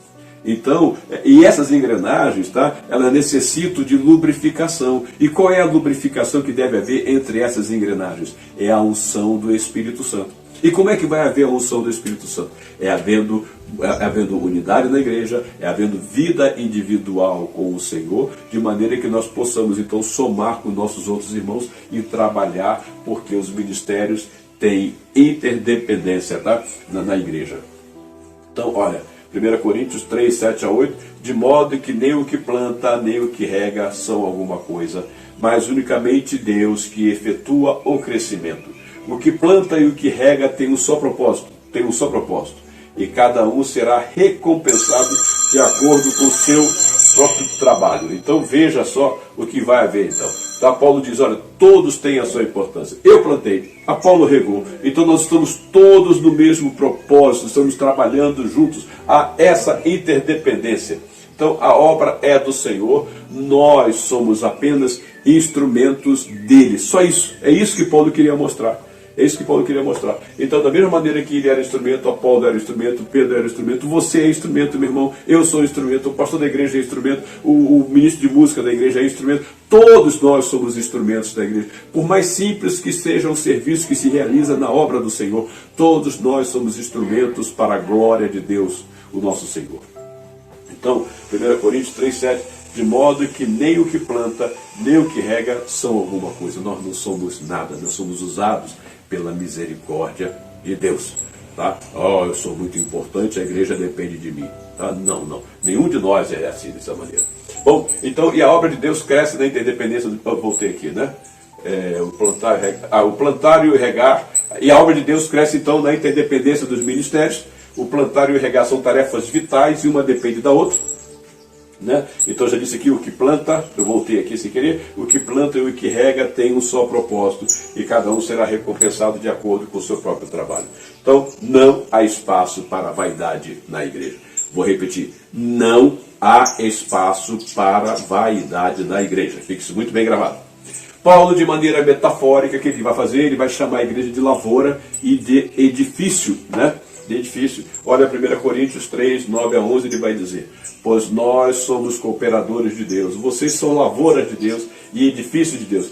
Então, e essas engrenagens, tá, elas necessitam de lubrificação. E qual é a lubrificação que deve haver entre essas engrenagens? É a unção do Espírito Santo. E como é que vai haver a unção do Espírito Santo? É havendo unidade na igreja, é havendo vida individual com o Senhor, de maneira que nós possamos então somar com nossos outros irmãos e trabalhar, porque os ministérios têm interdependência, tá, na igreja. Então, olha, 1 Coríntios 3, 7 a 8, de modo que nem o que planta, nem o que rega são alguma coisa, mas unicamente Deus que efetua o crescimento. O que planta e o que rega tem um só propósito, e cada um será recompensado de acordo com o seu próprio trabalho. Então veja só o que vai haver então. Tá, Paulo diz, olha, todos têm a sua importância. Eu plantei, Apolo regou. Então nós estamos todos no mesmo propósito, estamos trabalhando juntos. Há essa interdependência. Então a obra é do Senhor, nós somos apenas instrumentos dele. Só isso, é isso que Paulo queria mostrar. É isso que Paulo queria mostrar. Então, da mesma maneira que ele era instrumento, Apolo era instrumento, Pedro era instrumento, você é instrumento, meu irmão, eu sou instrumento, o pastor da igreja é instrumento, o ministro de música da igreja é instrumento, todos nós somos instrumentos da igreja. Por mais simples que seja o serviço que se realiza na obra do Senhor, todos nós somos instrumentos para a glória de Deus, o nosso Senhor. Então, 1 Coríntios 3, 7, de modo que nem o que planta, nem o que rega são alguma coisa. Nós não somos nada, nós somos usados pela misericórdia de Deus. Tá? Oh, eu sou muito importante, a igreja depende de mim. Tá? Não. Nenhum de nós é assim, dessa maneira. Bom, então, e a obra de Deus cresce na interdependência do... Eu voltei aqui, né? O plantar e o regar. E a obra de Deus cresce, então, na interdependência dos ministérios. O plantar e o regar são tarefas vitais e uma depende da outra. Né? Então, já disse aqui, o que planta, eu voltei aqui sem querer, o que planta e o que rega tem um só propósito e cada um será recompensado de acordo com o seu próprio trabalho. Então, não há espaço para vaidade na igreja. Vou repetir, não há espaço para vaidade na igreja. Fique isso muito bem gravado. Paulo, de maneira metafórica, o que ele vai fazer? Ele vai chamar a igreja de lavoura e de edifício, né? De edifício. Olha 1 Coríntios 3, 9 a 11, ele vai dizer: pois nós somos cooperadores de Deus, vocês são lavoura de Deus e edifício de Deus.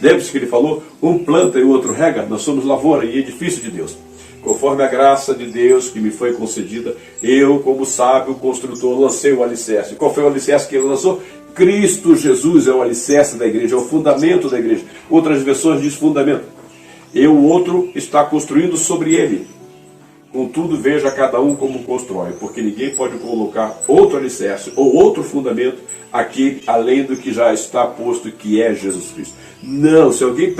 Lembre-se que ele falou, um planta e o outro rega, nós somos lavoura e edifício de Deus. Conforme a graça de Deus que me foi concedida, eu, como sábio construtor, lancei o alicerce. Qual foi o alicerce que ele lançou? Cristo Jesus é o alicerce da igreja, é o fundamento da igreja. Outras versões diz fundamento. E o outro está construindo sobre ele. Contudo, veja cada um como constrói, porque ninguém pode colocar outro alicerce ou outro fundamento aqui, além do que já está posto, que é Jesus Cristo. Não, se alguém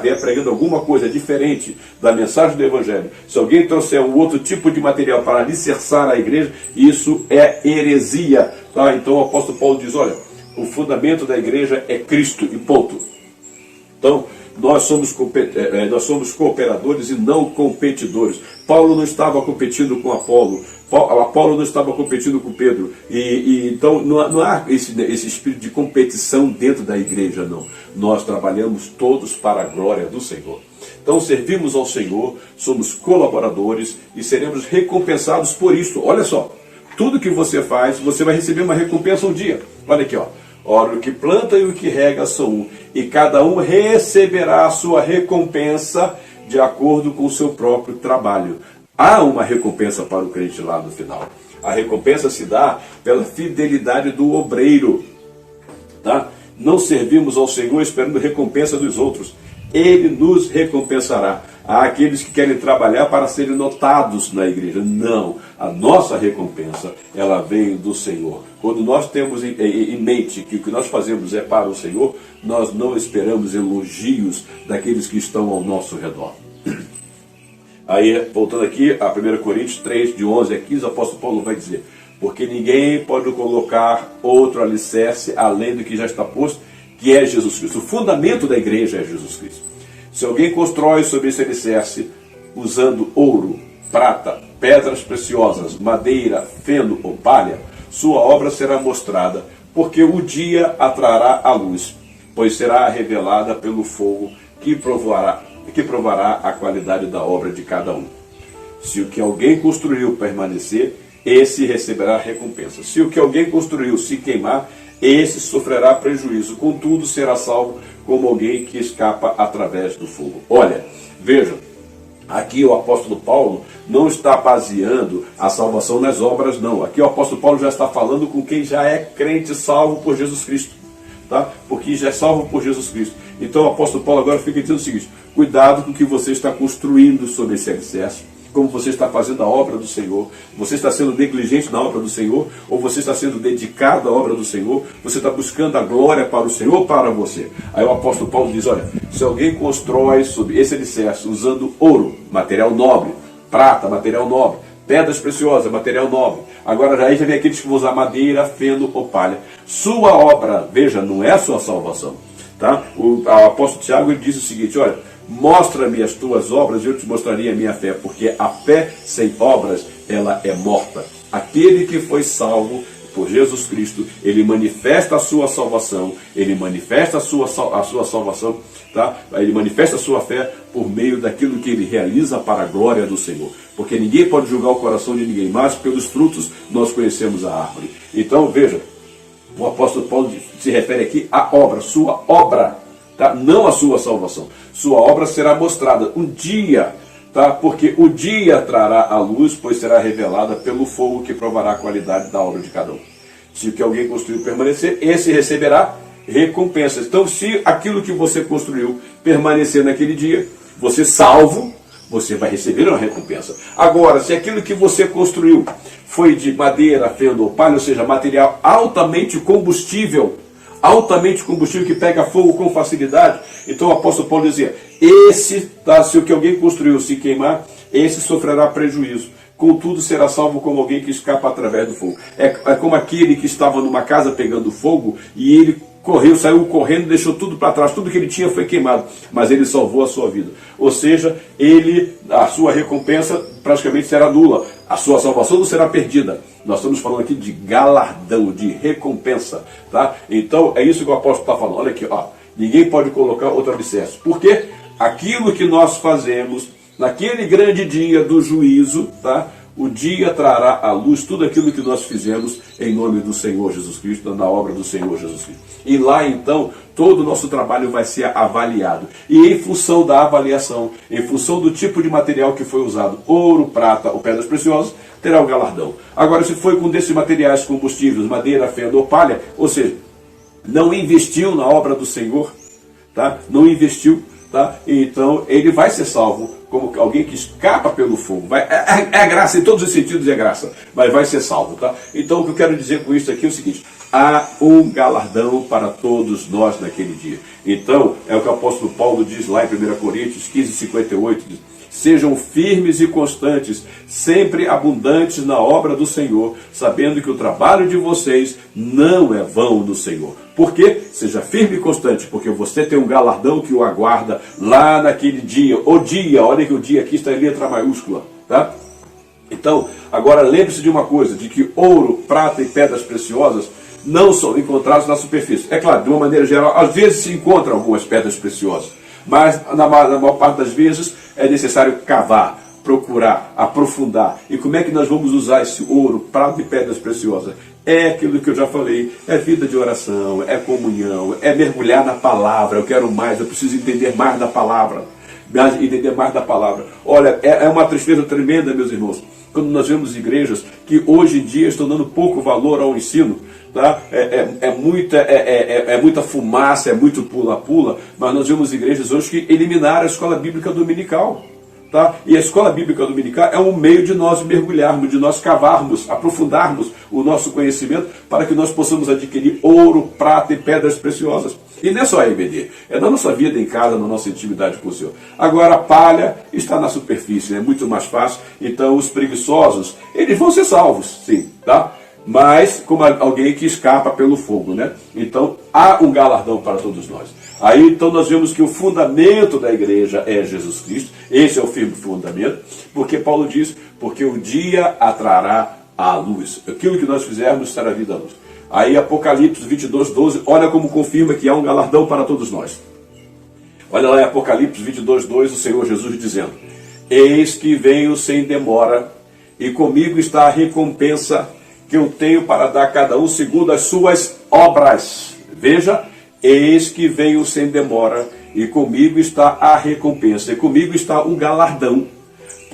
vier pregando alguma coisa diferente da mensagem do Evangelho, se alguém trouxer um outro tipo de material para alicerçar a igreja, isso é heresia. Tá? Então o apóstolo Paulo diz, olha, o fundamento da igreja é Cristo, e ponto. Então, nós somos cooperadores e não competidores. Paulo não estava competindo com Apolo. Apolo não estava competindo com Pedro. Então não há esse espírito de competição dentro da igreja, não. Nós trabalhamos todos para a glória do Senhor. Então servimos ao Senhor, somos colaboradores e seremos recompensados por isso. Olha só, tudo que você faz, você vai receber uma recompensa um dia. Olha aqui, ó. Ora, o que planta e o que rega são um, e cada um receberá a sua recompensa de acordo com o seu próprio trabalho. Há uma recompensa para o crente lá no final. A recompensa se dá pela fidelidade do obreiro. Tá? Não servimos ao Senhor esperando recompensa dos outros. Ele nos recompensará. Há aqueles que querem trabalhar para serem notados na igreja. Não. A nossa recompensa, ela vem do Senhor. Quando nós temos em mente que o que nós fazemos é para o Senhor, nós não esperamos elogios daqueles que estão ao nosso redor. Aí, voltando aqui a 1 Coríntios 3, de 11 a 15, o apóstolo Paulo vai dizer: porque ninguém pode colocar outro alicerce além do que já está posto, que é Jesus Cristo. O fundamento da igreja é Jesus Cristo. Se alguém constrói sobre esse alicerce usando ouro, prata, pedras preciosas, madeira, feno ou palha, sua obra será mostrada, porque o dia a trará à luz, pois será revelada pelo fogo que provará a qualidade da obra de cada um. Se o que alguém construiu permanecer, esse receberá recompensa. Se o que alguém construiu se queimar, esse sofrerá prejuízo, contudo será salvo como alguém que escapa através do fogo. Olha, vejam, aqui o apóstolo Paulo não está baseando a salvação nas obras, não. Aqui o apóstolo Paulo já está falando com quem já é crente salvo por Jesus Cristo. Tá? Porque já é salvo por Jesus Cristo. Então o apóstolo Paulo agora fica dizendo o seguinte: cuidado com o que você está construindo sobre esse alicerce, como você está fazendo a obra do Senhor. Você está sendo negligente na obra do Senhor, ou você está sendo dedicado à obra do Senhor? Você está buscando a glória para o Senhor ou para você? Aí o apóstolo Paulo diz, olha, se alguém constrói sobre esse alicerce usando ouro, material nobre, prata, material nobre, pedras preciosas, material nobre. Agora aí já vem aqueles que vão usar madeira, feno ou palha. Sua obra, veja, não é a sua salvação. Tá? O apóstolo Tiago ele diz o seguinte, olha, mostra-me as tuas obras e eu te mostraria a minha fé, porque a fé sem obras, ela é morta. Aquele que foi salvo por Jesus Cristo, ele manifesta a sua salvação, ele manifesta a sua salvação, tá? Ele manifesta a sua fé por meio daquilo que ele realiza para a glória do Senhor. Porque ninguém pode julgar o coração de ninguém, mas pelos frutos nós conhecemos a árvore. Então, veja, o apóstolo Paulo se refere aqui à obra, sua obra, tá? Não a sua salvação. Sua obra será mostrada um dia, tá? Porque o dia trará a luz, pois será revelada pelo fogo que provará a qualidade da obra de cada um. Se o que alguém construiu permanecer, esse receberá recompensas. Então, se aquilo que você construiu permanecer naquele dia, você salvo, você vai receber uma recompensa. Agora, se aquilo que você construiu foi de madeira, feno ou palha, ou seja, material altamente combustível que pega fogo com facilidade, então o apóstolo Paulo dizia, se o que alguém construiu se queimar, esse sofrerá prejuízo. Contudo, será salvo como alguém que escapa através do fogo. É como aquele que estava numa casa pegando fogo e ele saiu correndo, deixou tudo para trás, tudo que ele tinha foi queimado, mas ele salvou a sua vida. Ou seja, a sua recompensa praticamente será nula, a sua salvação não será perdida. Nós estamos falando aqui de galardão, de recompensa, tá? Então é isso que o apóstolo está falando. Olha aqui, ó, ninguém pode colocar outro alicerce. Por quê? Aquilo que nós fazemos naquele grande dia do juízo, tá? O dia trará à luz tudo aquilo que nós fizemos em nome do Senhor Jesus Cristo, na obra do Senhor Jesus Cristo. E lá então, todo o nosso trabalho vai ser avaliado. E em função da avaliação, em função do tipo de material que foi usado, ouro, prata ou pedras preciosas, terá o galardão. Agora, se foi com desses materiais combustíveis, madeira, feno ou palha, ou seja, não investiu na obra do Senhor, tá? Não investiu, tá? Então ele vai ser salvo como alguém que escapa pelo fogo. É graça, em todos os sentidos é graça, mas vai ser salvo, tá? Então o que eu quero dizer com isso aqui é o seguinte: há um galardão para todos nós naquele dia. Então é o que o apóstolo Paulo diz lá em 1 Coríntios 15:58, diz, sejam firmes e constantes, sempre abundantes na obra do Senhor, sabendo que o trabalho de vocês não é vão no Senhor. Por quê? Seja firme e constante, porque você tem um galardão que o aguarda lá naquele dia. O dia, olha que o dia aqui está em letra maiúscula, tá? Então, agora lembre-se de uma coisa, de que ouro, prata e pedras preciosas não são encontrados na superfície. É claro, de uma maneira geral, às vezes se encontram algumas pedras preciosas, mas na maior parte das vezes é necessário cavar, procurar, aprofundar. E como é que nós vamos usar esse ouro, prata e pedras preciosas? É aquilo que eu já falei, é vida de oração, é comunhão, é mergulhar na palavra. Eu quero mais, eu preciso entender mais da palavra. Entender mais da palavra. Olha, é uma tristeza tremenda, meus irmãos, quando nós vemos igrejas que hoje em dia estão dando pouco valor ao ensino. Tá? É muita fumaça, é muito pula-pula, mas nós vemos igrejas hoje que eliminaram a escola bíblica dominical. Tá? E a escola bíblica dominical é um meio de nós mergulharmos, de nós cavarmos, aprofundarmos o nosso conhecimento para que nós possamos adquirir ouro, prata e pedras preciosas. E não é só a EBD, é na nossa vida em casa, na nossa intimidade com o Senhor. Agora a palha está na superfície, é muito mais fácil, então os preguiçosos, eles vão ser salvos, sim, tá? Mas como alguém que escapa pelo fogo, né? Então há um galardão para todos nós. Aí então nós vemos que o fundamento da igreja é Jesus Cristo. Esse é o firme fundamento, porque Paulo diz, porque o dia atrará a luz. Aquilo que nós fizermos será vida à luz. Aí Apocalipse 22:12, olha como confirma que há um galardão para todos nós. Olha lá em Apocalipse 22:2, o Senhor Jesus dizendo, eis que venho sem demora, e comigo está a recompensa que eu tenho para dar a cada um segundo as suas obras. Veja, eis que venho sem demora, e comigo está a recompensa, e comigo está um galardão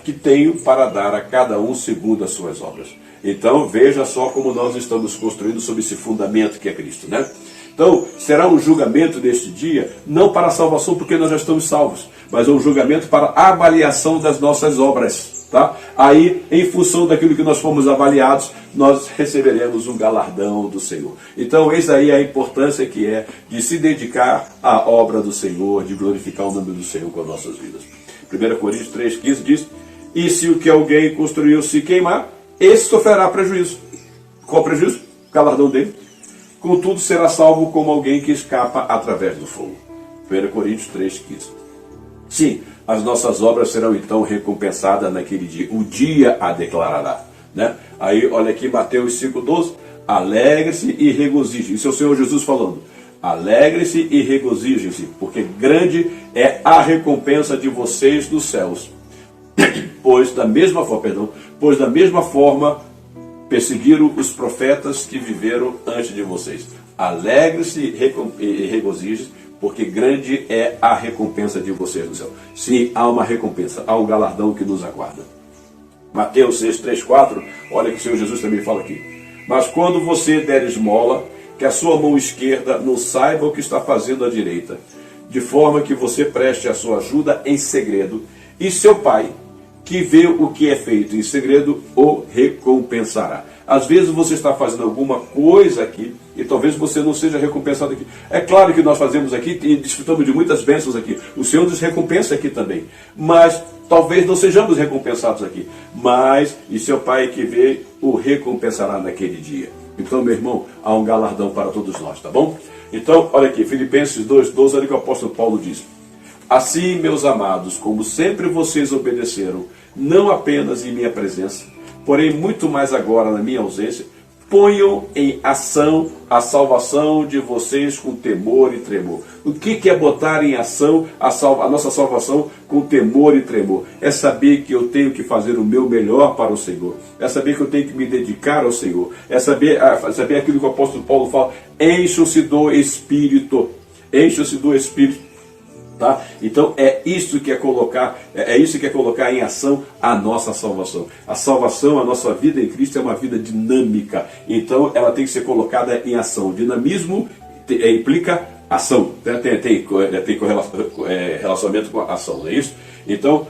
que tenho para dar a cada um segundo as suas obras. Então veja só como nós estamos construindo sobre esse fundamento que é Cristo, né? Então será um julgamento neste dia, não para a salvação porque nós já estamos salvos, mas é um julgamento para a avaliação das nossas obras. Tá? Aí, em função daquilo que nós fomos avaliados, nós receberemos um galardão do Senhor. Então, eis aí a importância que é de se dedicar à obra do Senhor, de glorificar o nome do Senhor com as nossas vidas. 1 Coríntios 3,15 diz, e se o que alguém construiu se queimar, esse sofrerá prejuízo. Qual prejuízo? O galardão dele. Contudo, será salvo como alguém que escapa através do fogo. 1 Coríntios 3,15. Sim, as nossas obras serão então recompensadas naquele dia. O dia a declarará. Né? Aí, olha aqui, Mateus 5,12. Alegre-se e regozijem. Isso é o Senhor Jesus falando. Alegre-se e regozijem-se, porque grande é a recompensa de vocês dos céus. Pois da mesma forma perseguiram os profetas que viveram antes de vocês. Alegre-se e regozijem, porque grande é a recompensa de vocês no céu. Sim, há uma recompensa, há um galardão que nos aguarda. Mateus 6, 3, 4, olha que o Senhor Jesus também fala aqui. Mas quando você der esmola, que a sua mão esquerda não saiba o que está fazendo a direita, de forma que você preste a sua ajuda em segredo, e seu pai, que vê o que é feito em segredo, o recompensará. Às vezes você está fazendo alguma coisa aqui e talvez você não seja recompensado aqui. É claro que nós fazemos aqui e desfrutamos de muitas bênçãos aqui. O Senhor nos recompensa aqui também. Mas talvez não sejamos recompensados aqui. Mas, e seu pai que vê, o recompensará naquele dia. Então, meu irmão, há um galardão para todos nós, tá bom? Então, olha aqui, Filipenses 2:12, olha o que o apóstolo Paulo diz. Assim, meus amados, como sempre vocês obedeceram, não apenas em minha presença, porém muito mais agora na minha ausência, ponham em ação a salvação de vocês com temor e tremor. O que é botar em ação a nossa salvação com temor e tremor? É saber que eu tenho que fazer o meu melhor para o Senhor. É saber que eu tenho que me dedicar ao Senhor. É saber aquilo que o apóstolo Paulo fala. Encham-se do Espírito. Encham-se do Espírito. Tá? Então é isso que é colocar em ação a nossa salvação. A salvação, a nossa vida em Cristo é uma vida dinâmica. Então ela tem que ser colocada em ação. Dinamismo implica ação, né? Tem relacionamento com a ação, não é isso? Então,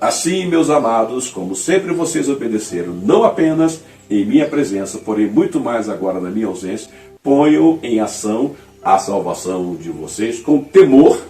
assim, meus amados, como sempre vocês obedeceram, não apenas em minha presença, porém muito mais agora na minha ausência, ponham em ação a salvação de vocês com temor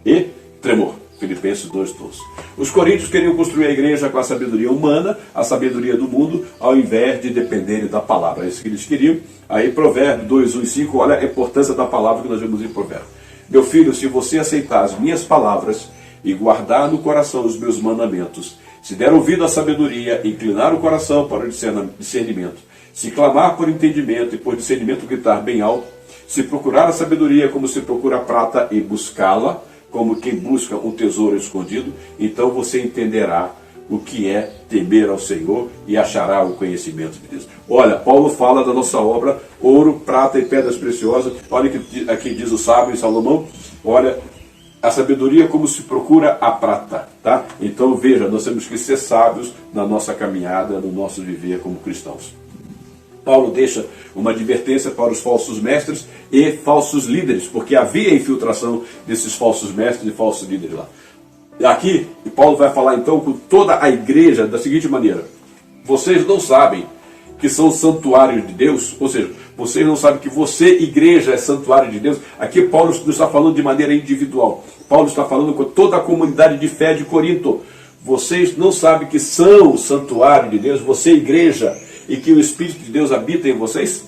e tremor. Filipenses 2:12. Os coríntios queriam construir a igreja com a sabedoria humana, a sabedoria do mundo, ao invés de dependerem da palavra. É isso que eles queriam. Aí Provérbios 2:1-5, olha a importância da palavra que nós vemos em Provérbios. Meu filho, se você aceitar as minhas palavras e guardar no coração os meus mandamentos, se der ouvido à sabedoria, inclinar o coração para o discernimento, se clamar por entendimento e por discernimento gritar bem alto, se procurar a sabedoria como se procura a prata e buscá-la, como quem busca um tesouro escondido, então você entenderá o que é temer ao Senhor e achará o conhecimento de Deus. Olha, Paulo fala da nossa obra, ouro, prata e pedras preciosas. Olha que aqui diz o sábio em Salomão, olha, a sabedoria como se procura a prata, tá? Então veja, nós temos que ser sábios na nossa caminhada, no nosso viver como cristãos. Paulo deixa uma advertência para os falsos mestres e falsos líderes, porque havia infiltração desses falsos mestres e falsos líderes lá. Aqui, Paulo vai falar então com toda a igreja da seguinte maneira: vocês não sabem que são santuários de Deus? Ou seja, vocês não sabem que você, igreja, é santuário de Deus? Aqui Paulo não está falando de maneira individual. Paulo está falando com toda a comunidade de fé de Corinto. Vocês não sabem que são santuário de Deus, você, igreja, e que o Espírito de Deus habita em vocês?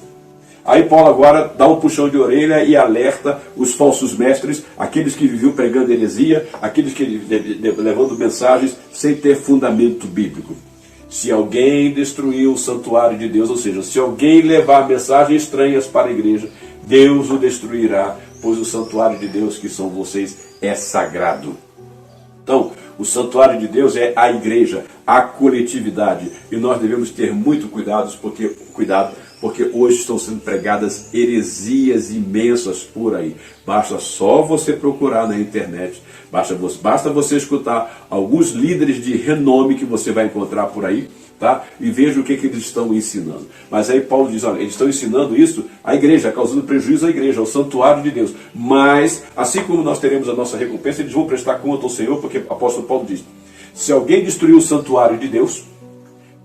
Aí Paulo agora dá um puxão de orelha e alerta os falsos mestres, aqueles que viviam pregando heresia, aqueles que levando mensagens sem ter fundamento bíblico. Se alguém destruir o santuário de Deus, ou seja, se alguém levar mensagens estranhas para a igreja, Deus o destruirá, pois o santuário de Deus, que são vocês, é sagrado. Então, o santuário de Deus é a igreja, a coletividade. E nós devemos ter muito cuidado, porque hoje estão sendo pregadas heresias imensas por aí. Basta só você procurar na internet, basta você escutar alguns líderes de renome que você vai encontrar por aí, tá? E veja o que eles estão ensinando. Mas aí Paulo diz, olha, eles estão ensinando isso à igreja, causando prejuízo à igreja, ao santuário de Deus. Mas, assim como nós teremos a nossa recompensa, eles vão prestar conta ao Senhor, porque o apóstolo Paulo diz, se alguém destruir o santuário de Deus,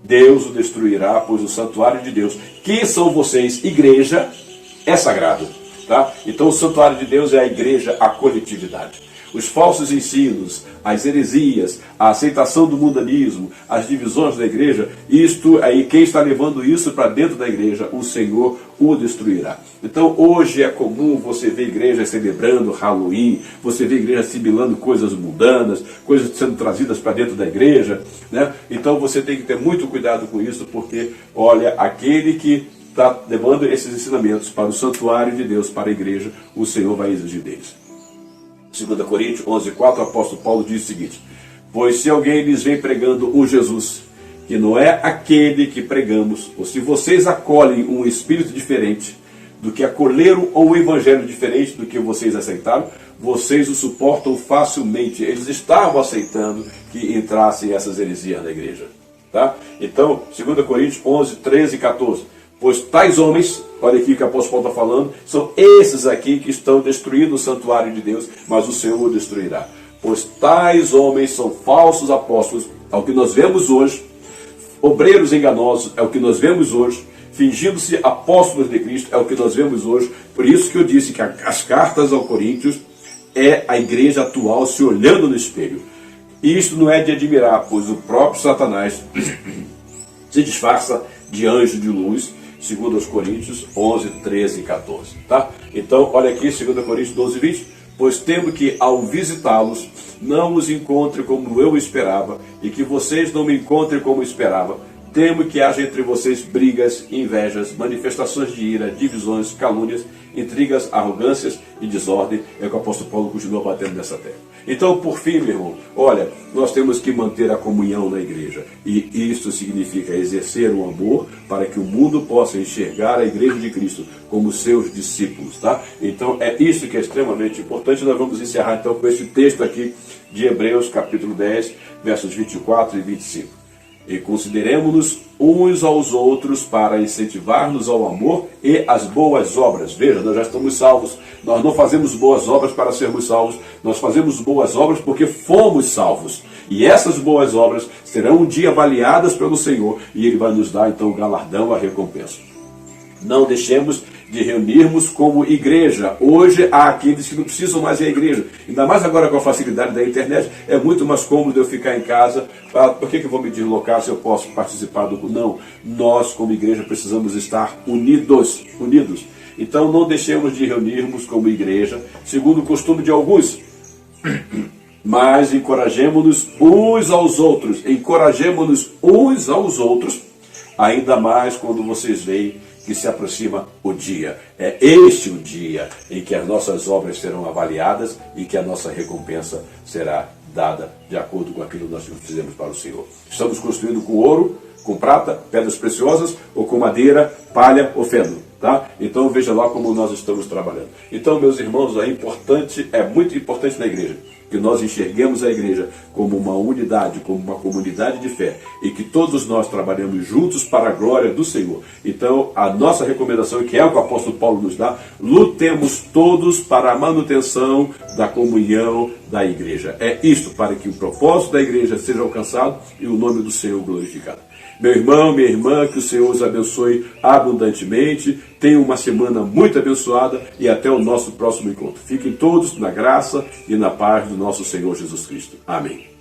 Deus o destruirá, pois o santuário de Deus, que são vocês, igreja, é sagrado. Tá? Então o santuário de Deus é a igreja, a coletividade. Os falsos ensinos, as heresias, a aceitação do mundanismo, as divisões da igreja, isto aí, quem está levando isso para dentro da igreja, o Senhor o destruirá. Então hoje é comum você ver igrejas celebrando Halloween, você vê igrejas assimilando coisas mundanas, coisas sendo trazidas para dentro da igreja, né? Então você tem que ter muito cuidado com isso, porque olha, aquele que está levando esses ensinamentos para o santuário de Deus, para a igreja, o Senhor vai exigir deles. 2 Coríntios 11:4, o apóstolo Paulo diz o seguinte: pois se alguém lhes vem pregando um Jesus, que não é aquele que pregamos, ou se vocês acolhem um espírito diferente do que acolheram, ou um evangelho diferente do que vocês aceitaram, vocês o suportam facilmente. Eles estavam aceitando que entrassem essas heresias na igreja. Tá? Então, 2 Coríntios 11:13-14. Pois tais homens, olha aqui o que o apóstolo Paulo está falando, são esses aqui que estão destruindo o santuário de Deus, mas o Senhor o destruirá. pois tais homens são falsos apóstolos, é o que nós vemos hoje, obreiros enganosos, é o que nós vemos hoje, fingindo-se apóstolos de Cristo, é o que nós vemos hoje. Por isso que eu disse que as cartas aos Coríntios é a igreja atual se olhando no espelho. E isto não é de admirar, pois o próprio Satanás se disfarça de anjo de luz, segundo aos Coríntios 11, 13 e 14. Tá? Então, olha aqui, 2 Coríntios 12, 20. Pois temo que, ao visitá-los, não os encontre como eu esperava, e que vocês não me encontrem como esperava. Temo que haja entre vocês brigas, invejas, manifestações de ira, divisões, calúnias, intrigas, arrogâncias e desordem. É que o apóstolo Paulo continua batendo nessa tecla. Então, por fim, meu irmão, olha, nós temos que manter a comunhão na igreja. E isso significa exercer o amor para que o mundo possa enxergar a igreja de Cristo como seus discípulos, tá? Então, é isso que é extremamente importante. Nós vamos encerrar, então, com esse texto aqui de Hebreus, capítulo 10, versos 24 e 25. E consideremos-nos uns aos outros para incentivar-nos ao amor e às boas obras. Veja, nós já estamos salvos. Nós não fazemos boas obras para sermos salvos. Nós fazemos boas obras porque fomos salvos. E essas boas obras serão um dia avaliadas pelo Senhor. E Ele vai nos dar, então, o galardão, a recompensa. Não deixemos de reunirmos como igreja. Hoje há aqueles que não precisam mais ir à igreja. Ainda mais agora com a facilidade da internet, é muito mais cômodo eu ficar em casa. Por que eu vou me deslocar se eu posso participar do... Não, nós como igreja precisamos estar unidos. Então não deixemos de reunirmos como igreja, segundo o costume de alguns. Mas encorajemo-nos uns aos outros. Encorajemo-nos uns aos outros, ainda mais quando vocês veem que se aproxima o dia. É este o dia em que as nossas obras serão avaliadas e que a nossa recompensa será dada de acordo com aquilo que nós fizemos para o Senhor. Estamos construindo com ouro, com prata, pedras preciosas, ou com madeira, palha ou feno. Tá? Então veja lá como nós estamos trabalhando. Então, meus irmãos, é muito importante na igreja que nós enxerguemos a igreja como uma unidade, como uma comunidade de fé, e que todos nós trabalhemos juntos para a glória do Senhor. Então, a nossa recomendação, que é o que o apóstolo Paulo nos dá, lutemos todos para a manutenção da comunhão da igreja. É isto, para que o propósito da igreja seja alcançado e o nome do Senhor glorificado. Meu irmão, minha irmã, que o Senhor os abençoe abundantemente. Tenham uma semana muito abençoada e até o nosso próximo encontro. Fiquem todos na graça e na paz do nosso Senhor Jesus Cristo. Amém.